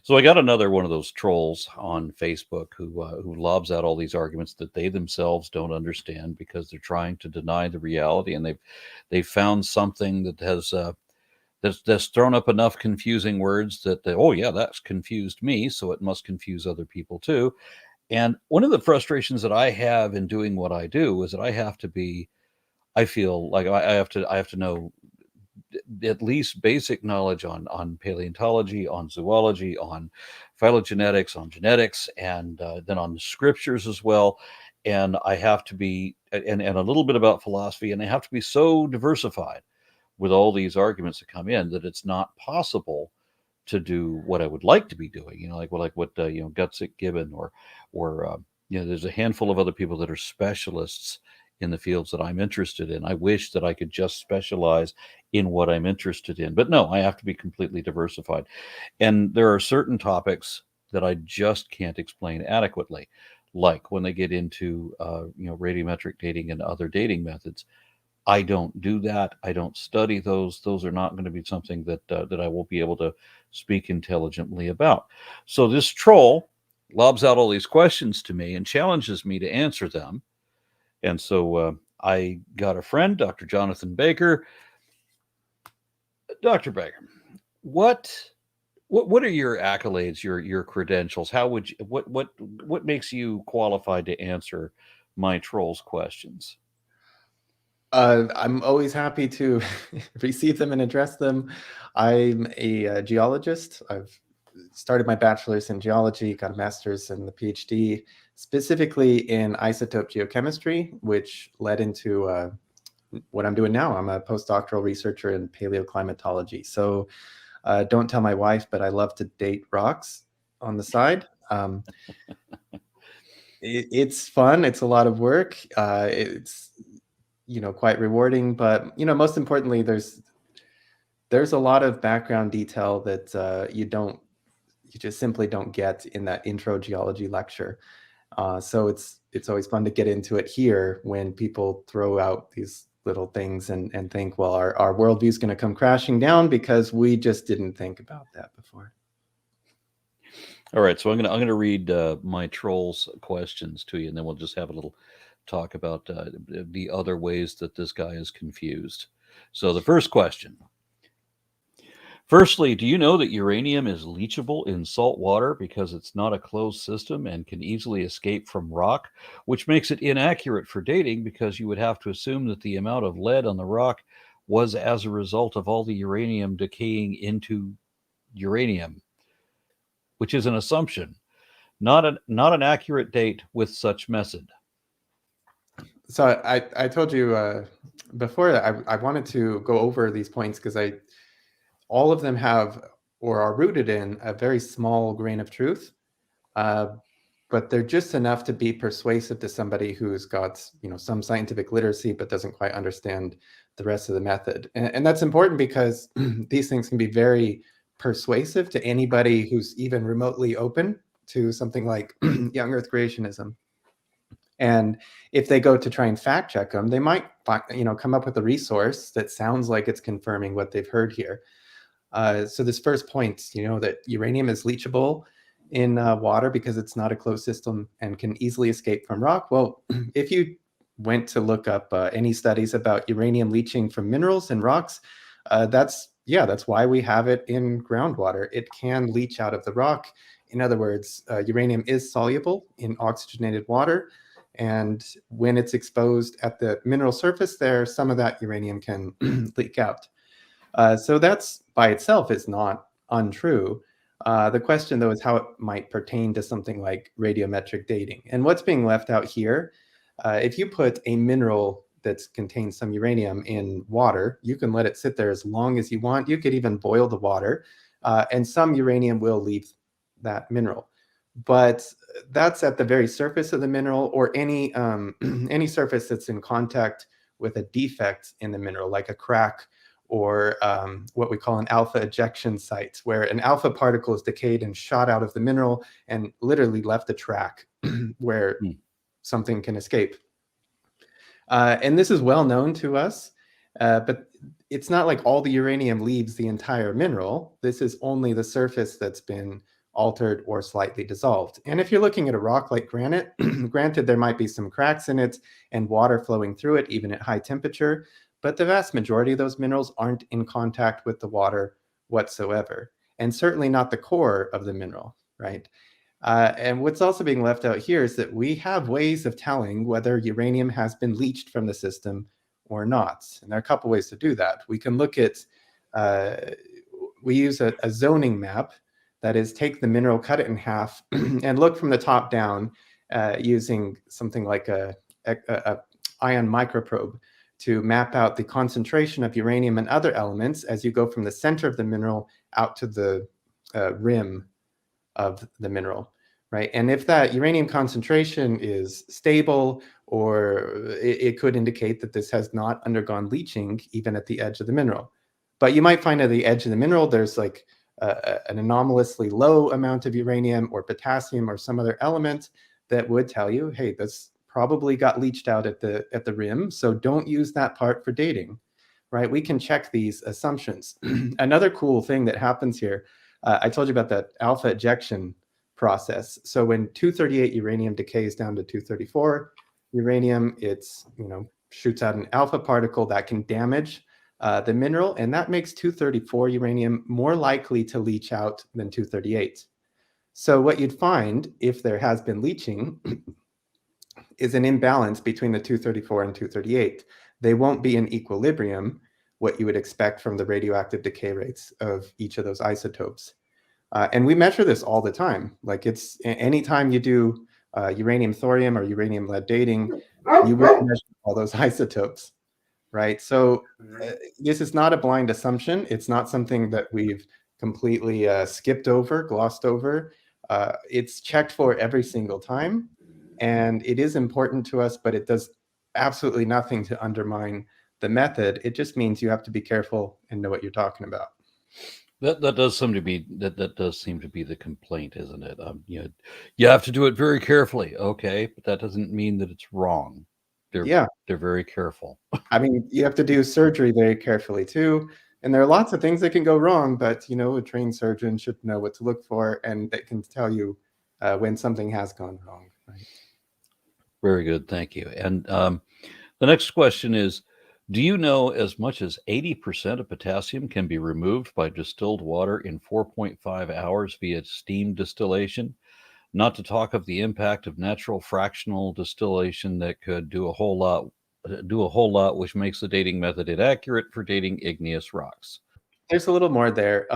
So I got another one of those trolls on Facebook who lobs out all these arguments that they themselves don't understand because they're trying to deny the reality, and they've found something that has that's thrown up enough confusing words that oh yeah, that's confused me, so it must confuse other people too. And one of the frustrations that I have in doing what I do is that I have to be, I feel like I have to know at least basic knowledge on paleontology, on zoology, on phylogenetics, on genetics, and then on the scriptures as well. And I have to be, and a little bit about philosophy, and I have to be so diversified with all these arguments that come in that it's not possible to do what I would like to be doing. Like what Gutsick Gibbon or there's a handful of other people that are specialists in the fields that I'm interested in. I wish that I could just specialize in what I'm interested in, but no, I have to be completely diversified. And there are certain topics that I just can't explain adequately, like when they get into radiometric dating and other dating methods. I don't do that. I don't study those. Those are not going to be something that I will be able to speak intelligently about. So this troll lobs out all these questions to me and challenges me to answer them. And so I got a friend, Dr. Jonathan Baker. Dr. Baker, what what are your accolades, your credentials? How would you, what makes you qualified to answer my trolls questions? I'm always happy to receive them and address them. I'm a geologist. I've started my bachelor's in geology, got a master's and the PhD specifically in isotope geochemistry, which led into what I'm doing now. I'm a postdoctoral researcher in paleoclimatology. So don't tell my wife, but I love to date rocks on the side. It's fun. It's a lot of work. It's quite rewarding, but most importantly, there's a lot of background detail that you just simply don't get in that intro geology lecture. So it's always fun to get into it here when people throw out these little things and think, well, our worldview is going to come crashing down because we just didn't think about that before. All right, so I'm gonna read my trolls questions to you, and then we'll just have a little talk about the other ways that this guy is confused. So the first question: firstly, do you know that uranium is leachable in salt water because it's not a closed system and can easily escape from rock, which makes it inaccurate for dating because you would have to assume that the amount of lead on the rock was as a result of all the uranium decaying into uranium, which is an assumption, not an accurate date with such method. So I told you before that I wanted to go over these points because all of them have or are rooted in a very small grain of truth, uh, but they're just enough to be persuasive to somebody who's got some scientific literacy but doesn't quite understand the rest of the method. And that's important because these things can be very persuasive to anybody who's even remotely open to something like young Earth creationism. And if they go to try and fact check them, they might come up with a resource that sounds like it's confirming what they've heard here. So this first point, that uranium is leachable in water because it's not a closed system and can easily escape from rock. Well, if you went to look up any studies about uranium leaching from minerals and rocks, that's why we have it in groundwater. It can leach out of the rock. In other words, uranium is soluble in oxygenated water. And when it's exposed at the mineral surface there, some of that uranium can leak out. So that's by itself is not untrue. The question, though, is how it might pertain to something like radiometric dating. And what's being left out here, if you put a mineral that contains some uranium in water, you can let it sit there as long as you want. You could even boil the water, and some uranium will leave that mineral. But that's at the very surface of the mineral or any any surface that's in contact with a defect in the mineral, like a crack or what we call an alpha ejection site, where an alpha particle is decayed and shot out of the mineral and literally left a track where Hmm. something can escape. And this is well known to us, but it's not like all the uranium leaves the entire mineral. This is only the surface that's been altered, or slightly dissolved. And if you're looking at a rock like granite, granted, there might be some cracks in it and water flowing through it, even at high temperature, but the vast majority of those minerals aren't in contact with the water whatsoever, and certainly not the core of the mineral, right? And what's also being left out here is that we have ways of telling whether uranium has been leached from the system or not. And there are a couple ways to do that. We can look at, uh, we use a zoning map, that is, take the mineral, cut it in half, and look from the top down using something like a ion microprobe to map out the concentration of uranium and other elements as you go from the center of the mineral out to the rim of the mineral, right? And if that uranium concentration is stable, or it could indicate that this has not undergone leaching even at the edge of the mineral. But you might find at the edge of the mineral, there's like an anomalously low amount of uranium or potassium or some other element that would tell you, hey, this probably got leached out at the rim, so don't use that part for dating, right? We can check these assumptions. Another cool thing that happens here, I told you about that alpha ejection process. So when 238 uranium decays down to 234 uranium, it's, shoots out an alpha particle that can damage the mineral, and that makes 234 uranium more likely to leach out than 238. So what you'd find if there has been leaching is an imbalance between the 234 and 238. They won't be in equilibrium, what you would expect from the radioactive decay rates of each of those isotopes. And we measure this all the time. Like, it's anytime you do uranium thorium or uranium lead dating, you will measure all those isotopes, right? So this is not a blind assumption. It's not something that we've completely skipped over, glossed over. It's checked for every single time, and it is important to us, but it does absolutely nothing to undermine the method. It just means you have to be careful and know what you're talking about. That does seem to be that does seem to be the complaint, isn't it? You have to do it very carefully, okay, but that doesn't mean that it's wrong. Yeah, They're very careful. I mean, you have to do surgery very carefully too. And there are lots of things that can go wrong, but a trained surgeon should know what to look for, and they can tell you when something has gone wrong, right? Very good, thank you. And the next question is, do you know as much as 80% of potassium can be removed by distilled water in 4.5 hours via steam distillation? Not to talk of the impact of natural fractional distillation that could do a whole lot, which makes the dating method inaccurate for dating igneous rocks. There's a little more there.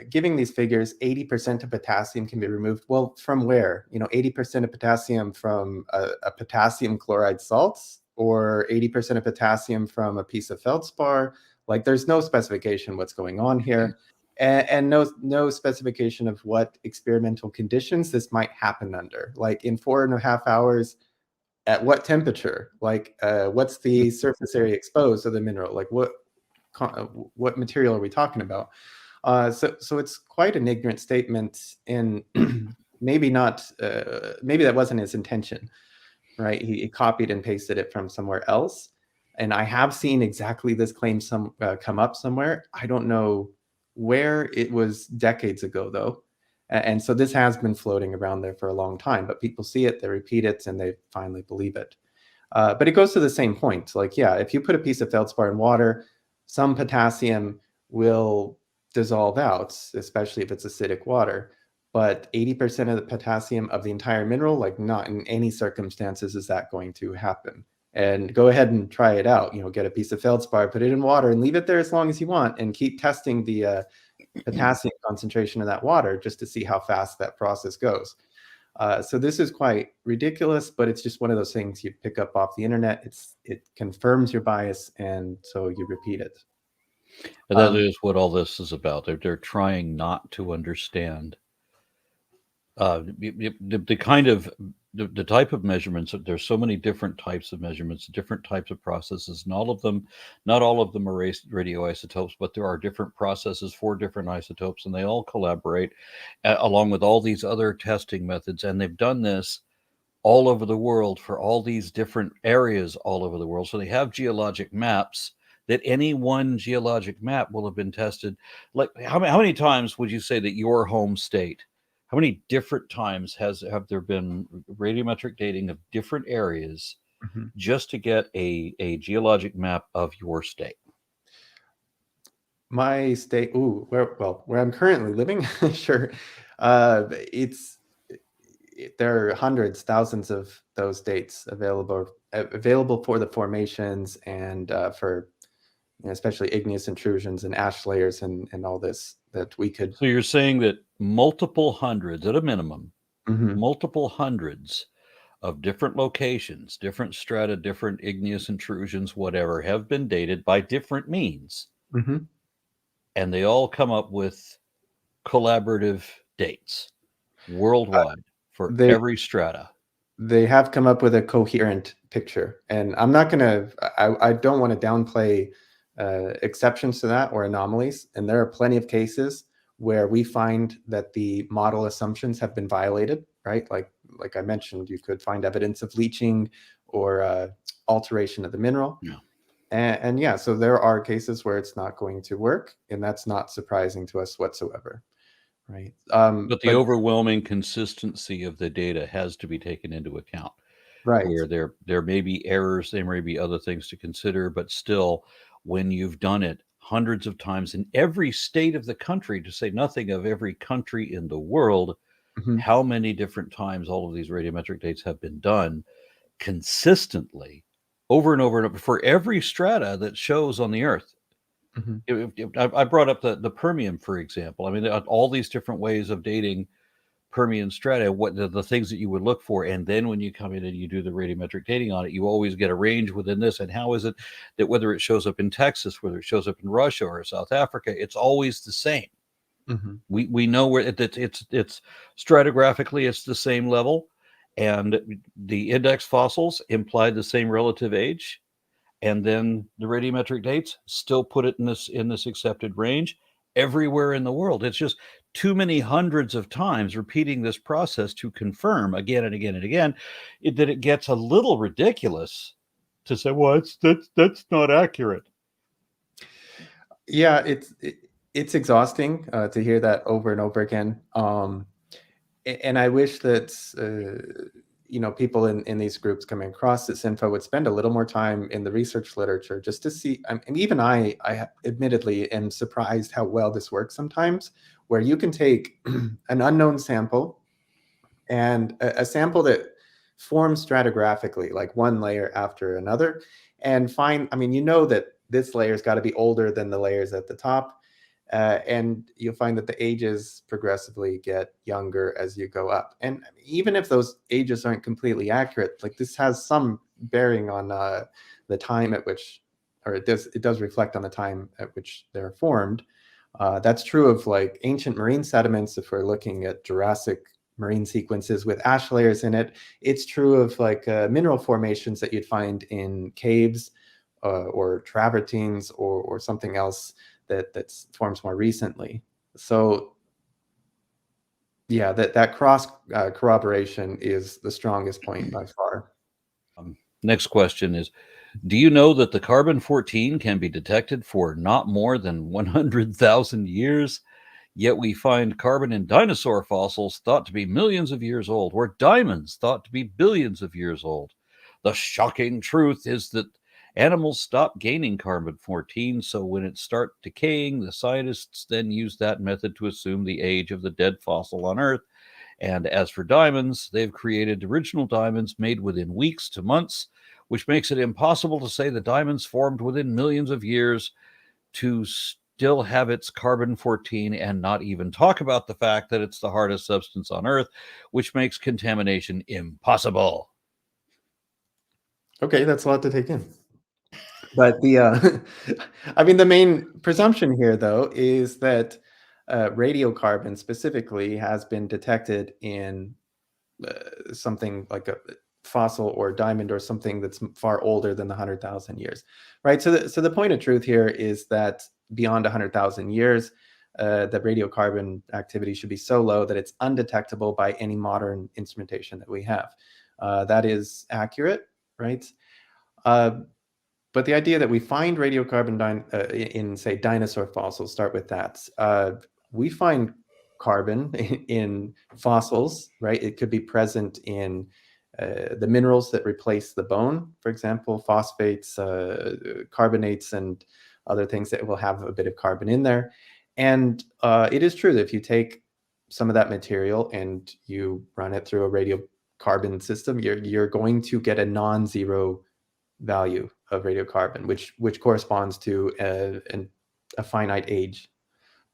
Giving these figures, 80% of potassium can be removed. Well, from where? 80% of potassium from a potassium chloride salts, or 80% of potassium from a piece of feldspar. Like, there's no specification what's going on here, and no specification of what experimental conditions this might happen under. Like, in 4.5 hours, at what temperature? Like, what's the surface area exposed of the mineral? Like, what material are we talking about? So it's quite an ignorant statement, and maybe not. Maybe that wasn't his intention, right? He copied and pasted it from somewhere else. And I have seen exactly this claim come up somewhere. I don't know where. It was decades ago, though. And so this has been floating around there for a long time, but people see it, they repeat it, and they finally believe it. But it goes to the same point. Like, yeah, if you put a piece of feldspar in water, some potassium will dissolve out, especially if it's acidic water. But 80% of the potassium of the entire mineral, like, not in any circumstances is that going to happen. And go ahead and try it out. Get a piece of feldspar, put it in water, and leave it there as long as you want, and keep testing the potassium concentration of that water just to see how fast that process goes. So this is quite ridiculous, but it's just one of those things you pick up off the internet. It confirms your bias, and so you repeat it. And that is what all this is about. They're trying not to understand the kind of the type of measurements. There's so many different types of measurements, different types of processes, and not all of them are radioisotopes, but there are different processes for different isotopes, and they all collaborate along with all these other testing methods. And they've done this all over the world for all these different areas all over the world. So they have geologic maps that any one geologic map will have been tested. Like, how many times would you say that your home state, how many different times have there been radiometric dating of different areas Mhm. just to get a geologic map of your state? My state, ooh, where I'm currently living, sure. It's there are hundreds, thousands of those dates available for the formations and for especially igneous intrusions and ash layers and all this that we could. So you're saying that multiple hundreds, at a minimum, Mhm, multiple hundreds of different locations, different strata, different igneous intrusions, whatever, have been dated by different means, mhm. and they all come up with collaborative dates worldwide for They every strata. they have come up with a coherent picture, and I'm not gonna. I don't want to downplay exceptions to that or anomalies, and there are plenty of cases where we find that the model assumptions have been violated. Right, like I mentioned, you could find evidence of leaching or alteration of the mineral, Yeah. and yeah, so there are cases where it's not going to work, and that's not surprising to us whatsoever. Right, But the but overwhelming consistency of the data has to be taken into account, right. where there may be errors, there may be other things to consider, but still, when you've done it hundreds of times in every state of the country, to say nothing of every country in the world, Mhm, how many different times all of these radiometric dates have been done consistently over and over and over for every strata that shows on the earth. mhm, I brought up the Permian, for example. I mean, all these different ways of dating Permian strata, what the things that you would look for. And then when you come in and you do the radiometric dating on it, you always get a range within this. And how is it that whether it shows up in Texas, whether it shows up in Russia or South Africa, it's always the same. mhm. We know where it's stratigraphically it's the same level, and the index fossils imply the same relative age, and then the radiometric dates still put it in this accepted range everywhere in the world. It's just too many hundreds of times repeating this process to confirm again and again and again that it gets a little ridiculous to say, well, that's not accurate. Yeah, it's exhausting to hear that over and over again. And I wish that people in these groups coming across this info would spend a little more time in the research literature just to see. And even I admittedly am surprised how well this works sometimes, where you can take an unknown sample and a sample that forms stratigraphically, like one layer after another, and find, I mean, that this layer's got to be older than the layers at the top. And you'll find that the ages progressively get younger as you go up. And even if those ages aren't completely accurate, like this has some bearing on the time at which, or it does reflect on the time at which they're formed. That's true of like ancient marine sediments if we're looking at Jurassic marine sequences with ash layers in it. It's true of like mineral formations that you'd find in caves or travertines or something else that forms more recently. So yeah, that cross corroboration is the strongest point by far. Next question is, do you know that the carbon 14 can be detected for not more than 100,000 years? Yet we find carbon in dinosaur fossils thought to be millions of years old, or diamonds thought to be billions of years old. The shocking truth is that animals stop gaining carbon 14, so when it starts decaying, the scientists then use that method to assume the age of the dead fossil on Earth. And as for diamonds, they've created original diamonds made within weeks to months, which makes it impossible to say the diamonds formed within millions of years to still have its carbon 14 and not even talk about the fact that it's the hardest substance on Earth, which makes contamination impossible. Okay, that's a lot to take in. But I mean, the main presumption here, though, is that radiocarbon specifically has been detected in something like a fossil or diamond or something that's far older than the 100,000 years, right? So the point of truth here is that beyond 100,000 years, the radiocarbon activity should be so low that it's undetectable by any modern instrumentation that we have. That is accurate, right? Uh, but the idea that we find radiocarbon in, say, dinosaur fossils, start with that. We find carbon in fossils, right? It could be present in the minerals that replace the bone, for example, phosphates, carbonates, and other things that will have a bit of carbon in there. And it is true that if you take some of that material and you run it through a radiocarbon system, you're going to get a non-zero value of radiocarbon, which corresponds to a finite age,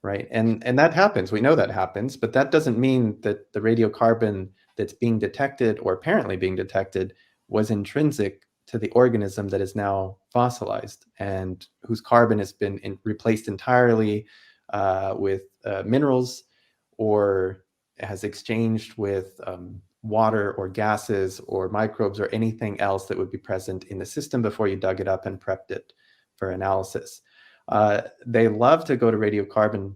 right? And that happens. We know that happens, but that doesn't mean that the radiocarbon that's being detected or apparently being detected was intrinsic to the organism that is now fossilized and whose carbon has been replaced entirely with minerals or has exchanged with water or gases or microbes or anything else that would be present in the system before you dug it up and prepped it for analysis. They love to go to radiocarbon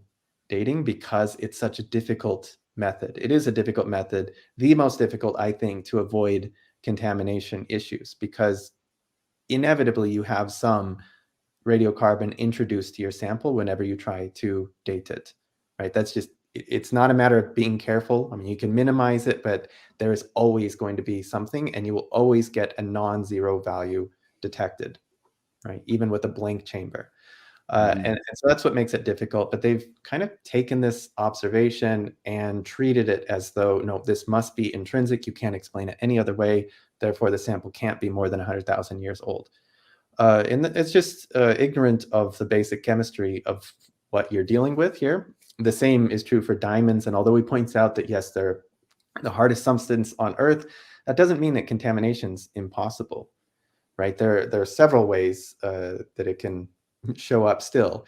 dating because it's such a difficult method. It is a difficult method, the most difficult, I think, to avoid contamination issues, because inevitably you have some radiocarbon introduced to your sample whenever you try to date it, right? That's just, it's not a matter of being careful. I mean, you can minimize it, but there is always going to be something, and you will always get a non-zero value detected, right? Even with a blank chamber. And so that's what makes it difficult. But they've kind of taken this observation and treated it as though, no, this must be intrinsic. You can't explain it any other way. Therefore, the sample can't be more than 100,000 years old. And it's just ignorant of the basic chemistry of what you're dealing with here. The same is true for diamonds. And although he points out that, yes, they're the hardest substance on Earth, that doesn't mean that contamination's impossible, right? There are several ways that it can show up still.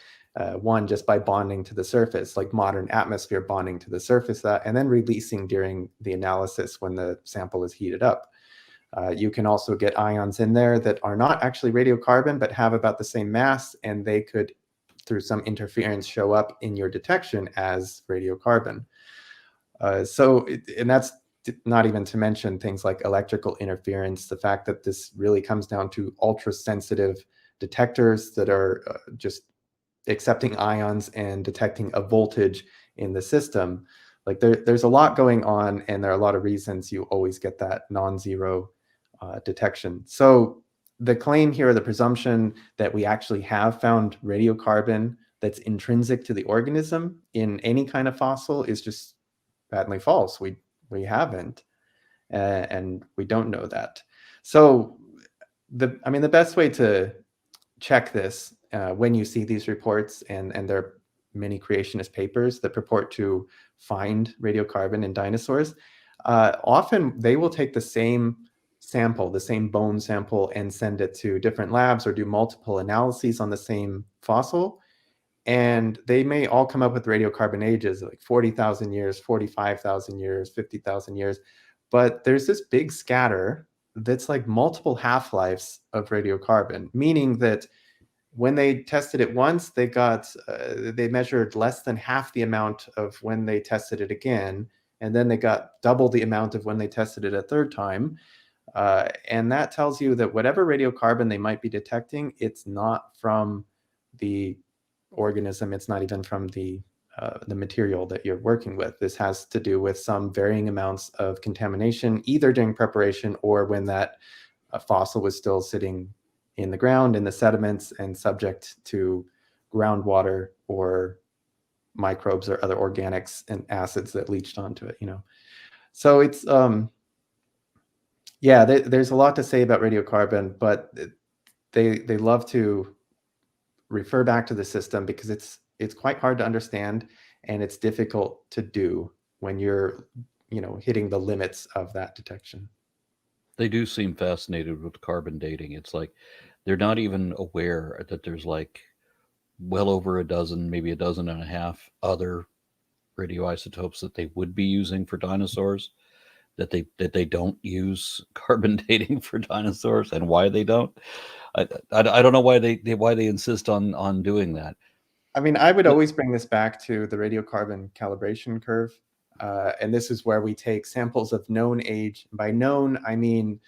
One, just by bonding to the surface, like modern atmosphere bonding to the surface, and then releasing during the analysis when the sample is heated up. You can also get ions in there that are not actually radiocarbon, but have about the same mass, and they could, through some interference, show up in your detection as radiocarbon. And that's not even to mention things like electrical interference, the fact that this really comes down to ultra-sensitive detectors that are just accepting ions and detecting a voltage in the system. Like there's a lot going on, and there are a lot of reasons you always get that non-zero detection. So the claim here, the presumption that we actually have found radiocarbon that's intrinsic to the organism in any kind of fossil is just patently false. We haven't, and we don't know that. So the best way to check this when you see these reports, and there are many creationist papers that purport to find radiocarbon in dinosaurs, often they will take the same sample, the same bone sample, and send it to different labs or do multiple analyses on the same fossil. And they may all come up with radiocarbon ages like 40,000 years, 45,000 years, 50,000 years. But there's this big scatter that's like multiple half-lives of radiocarbon, meaning that when they tested it once, they measured less than half the amount of when they tested it again, and then they got double the amount of when they tested it a third time. And that tells you that whatever radiocarbon they might be detecting, it's not from the organism. It's not even from the material that you're working with. This has to do with some varying amounts of contamination, either during preparation or when that fossil was still sitting in the ground, in the sediments, and subject to groundwater or microbes or other organics and acids that leached onto it. So it's yeah, there's a lot to say about radiocarbon, but they love to refer back to the system because it's quite hard to understand, and it's difficult to do when you're hitting the limits of that detection. They do seem fascinated with carbon dating. It's like they're not even aware that there's like well over a dozen, maybe a dozen and a half other radioisotopes that they would be using for dinosaurs, that they don't use carbon dating for dinosaurs, and why they don't. I don't know why they insist on doing that. I mean, I would always bring this back to the radiocarbon calibration curve. And this is where we take samples of known age. By known, I mean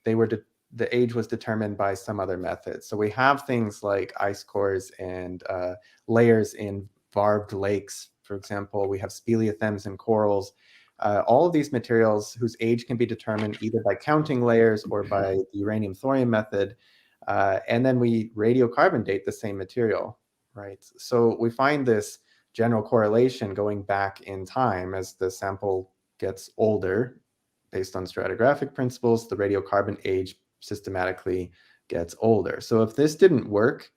the age was determined by some other method. So we have things like ice cores and layers in varved lakes for example, we have speleothems and corals. All of these materials whose age can be determined either by counting layers or by the uranium thorium method. And then we radiocarbon date the same material, right? So we find this general correlation going back in time as the sample gets older. Based on stratigraphic principles, the radiocarbon age systematically gets older. So if this didn't work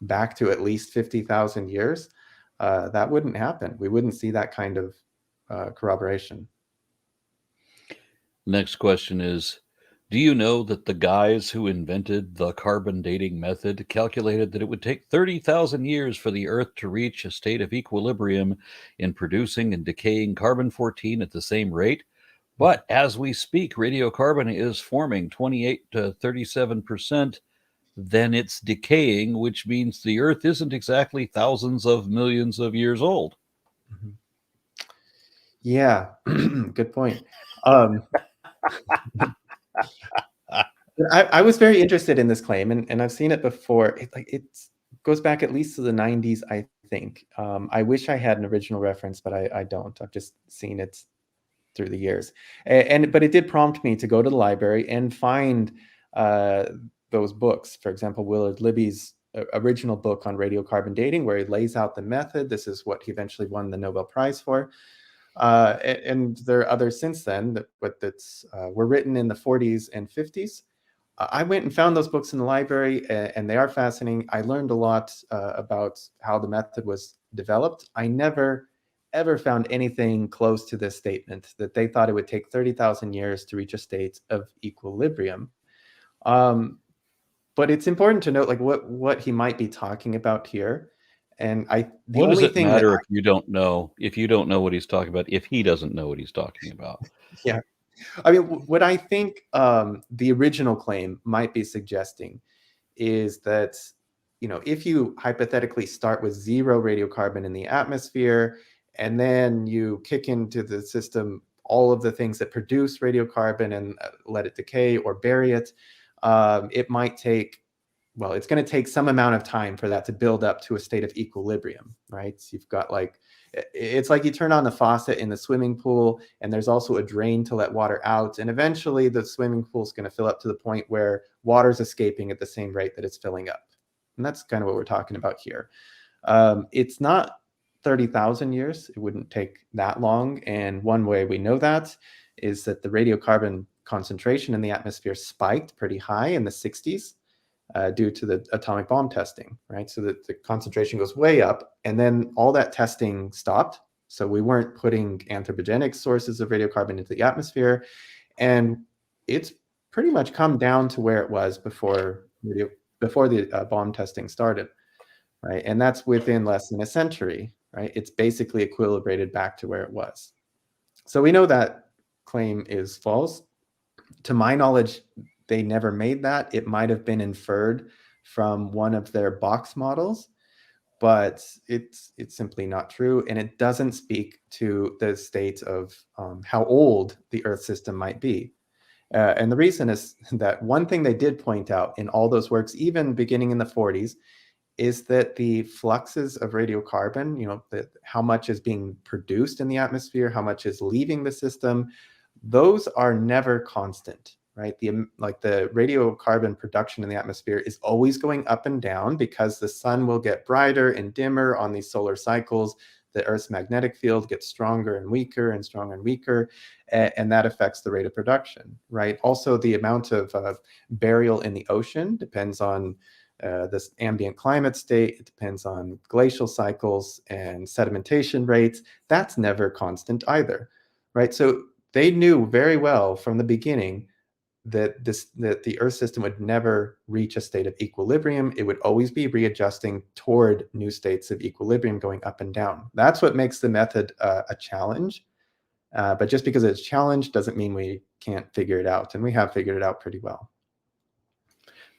back to at least 50,000 years, that wouldn't happen. We wouldn't see that kind of corroboration. Next question is, do you know that the guys who invented the carbon dating method calculated that it would take 30,000 years for the Earth to reach a state of equilibrium in producing and decaying carbon 14 at the same rate? But as we speak, radiocarbon is forming 28 to 37%. Then it's decaying, which means the Earth isn't exactly thousands of millions of years old. Mhm. Yeah, good point. Um, I was very interested in this claim, and I've seen it before. It goes back at least to the 90s, I think. I wish I had an original reference, but I don't. I've just seen it through the years. But it did prompt me to go to the library and find uh, those books. For example, Willard Libby's original book on radiocarbon dating, where he lays out the method. This is what he eventually won the Nobel Prize for. And there are others since then that were written in the 40s and 50s. I went and found those books in the library, and they are fascinating. I learned a lot about how the method was developed. I never, ever found anything close to this statement that they thought it would take 30,000 years to reach a state of equilibrium. But it's important to note, like, what he might be talking about here. And the What does only it thing that matter if you don't know? If you don't know what he's talking about, if he doesn't know what he's talking about? yeah, I mean, what I think the original claim might be suggesting is that, if you hypothetically start with 0 radiocarbon in the atmosphere, and then you kick into the system all of the things that produce radiocarbon and let it decay or bury it, it might take, well, it's going to take some amount of time for that to build up to a state of equilibrium, right? So you've got it's like you turn on the faucet in the swimming pool, and there's also a drain to let water out. And eventually the swimming pool is going to fill up to the point where water's escaping at the same rate that it's filling up. And that's kind of what we're talking about here. It's not 30,000 years. It wouldn't take that long. And one way we know that is that the radiocarbon concentration in the atmosphere spiked pretty high in the 60s. Due to the atomic bomb testing, right? So that the concentration goes way up, and then all that testing stopped. So we weren't putting anthropogenic sources of radiocarbon into the atmosphere, and it's pretty much come down to where it was before the bomb testing started, right? And that's within less than a century, right? It's basically equilibrated back to where it was. So we know that claim is false. To my knowledge, they never made that. It might have been inferred from one of their box models, but it's simply not true, and it doesn't speak to the state of how old the Earth system might be. And the reason is that one thing they did point out in all those works, even beginning in the 40s, is that the fluxes of radiocarbon, how much is being produced in the atmosphere, how much is leaving the system, those are never constant, right? The radiocarbon production in the atmosphere is always going up and down because the sun will get brighter and dimmer on these solar cycles. The Earth's magnetic field gets stronger and weaker and stronger and weaker, and that affects the rate of production, right? Also, the amount of burial in the ocean depends on this ambient climate state. It depends on glacial cycles and sedimentation rates. That's never constant either, right? So they knew very well from the beginning that the Earth system would never reach a state of equilibrium. It would always be readjusting toward new states of equilibrium, going up and down. That's what makes the method a challenge. But just because it's challenged doesn't mean we can't figure it out, and we have figured it out pretty well.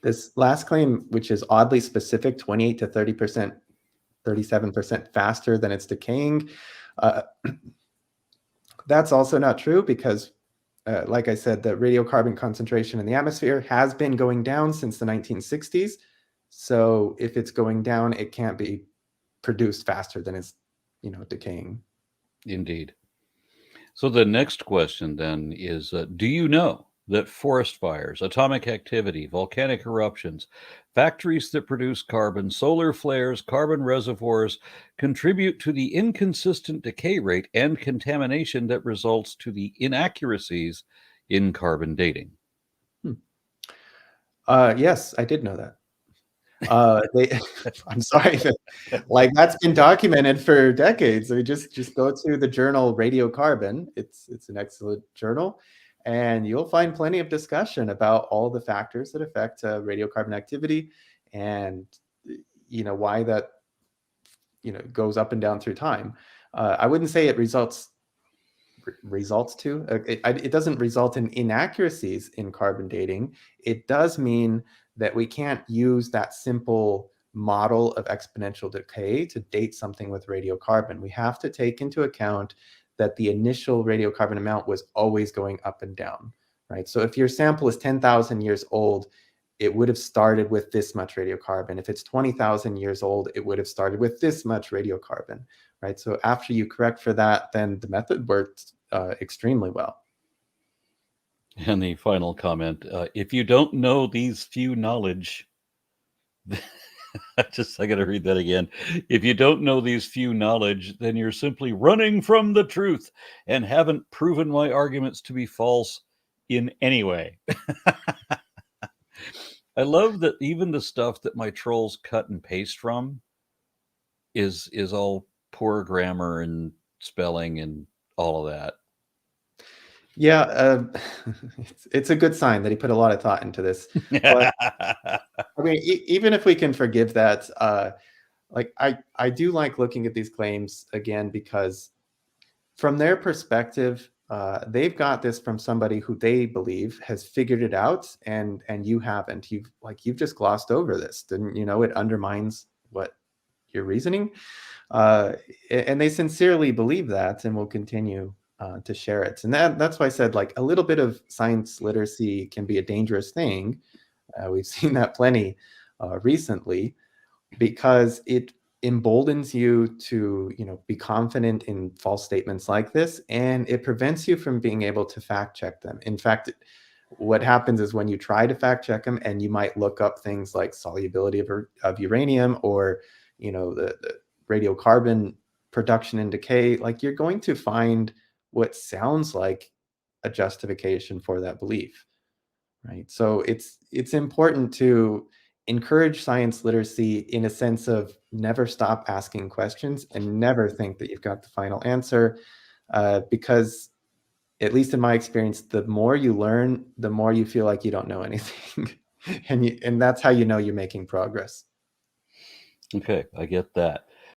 This last claim, which is oddly specific, 28 to 30%, 37% faster than it's decaying, that's also not true because, like I said, the radiocarbon concentration in the atmosphere has been going down since the 1960s. So if it's going down, it can't be produced faster than it's decaying. Indeed. So the next question then is, do you know that forest fires, atomic activity, volcanic eruptions, factories that produce carbon, solar flares, carbon reservoirs contribute to the inconsistent decay rate and contamination that results to the inaccuracies in carbon dating? Hmm. Yes, I did know that. I'm sorry that, like, that's been documented for decades. So just go to the journal Radiocarbon. It's an excellent journal, and you'll find plenty of discussion about all the factors that affect radiocarbon activity, and why that goes up and down through time. I wouldn't say it results to it doesn't result in inaccuracies in carbon dating. It does mean that we can't use that simple model of exponential decay to date something with radiocarbon. We have to take into account that the initial radiocarbon amount was always going up and down, right? So if your sample is 10,000 years old, it would have started with this much radiocarbon. If it's 20,000 years old, it would have started with this much radiocarbon, right? So after you correct for that, then the method worked extremely well. And the final comment, if you don't know these few knowledge, I got to read that again. If you don't know these few knowledge, then you're simply running from the truth and haven't proven my arguments to be false in any way. I love that even the stuff that my trolls cut and paste from is all poor grammar and spelling and all of that. Yeah, it's a good sign that he put a lot of thought into this. But I mean, even if we can forgive that, like I do like looking at these claims again because from their perspective, they've got this from somebody who they believe has figured it out, and you haven't. You've just glossed over this, didn't you know? It undermines what your reasoning, and they sincerely believe that, and will continue to share it. And that's why I said, like, a little bit of science literacy can be a dangerous thing. We've seen that plenty recently, because it emboldens you to be confident in false statements like this, and it prevents you from being able to fact check them. In fact, what happens is when you try to fact check them, and you might look up things like solubility of uranium, or the radiocarbon production and decay, like, you're going to find what sounds like a justification for that belief, right? So it's important to encourage science literacy in a sense of never stop asking questions and never think that you've got the final answer, because at least in my experience, the more you learn, the more you feel like you don't know anything, and that's how you know you're making progress. Okay, I get that.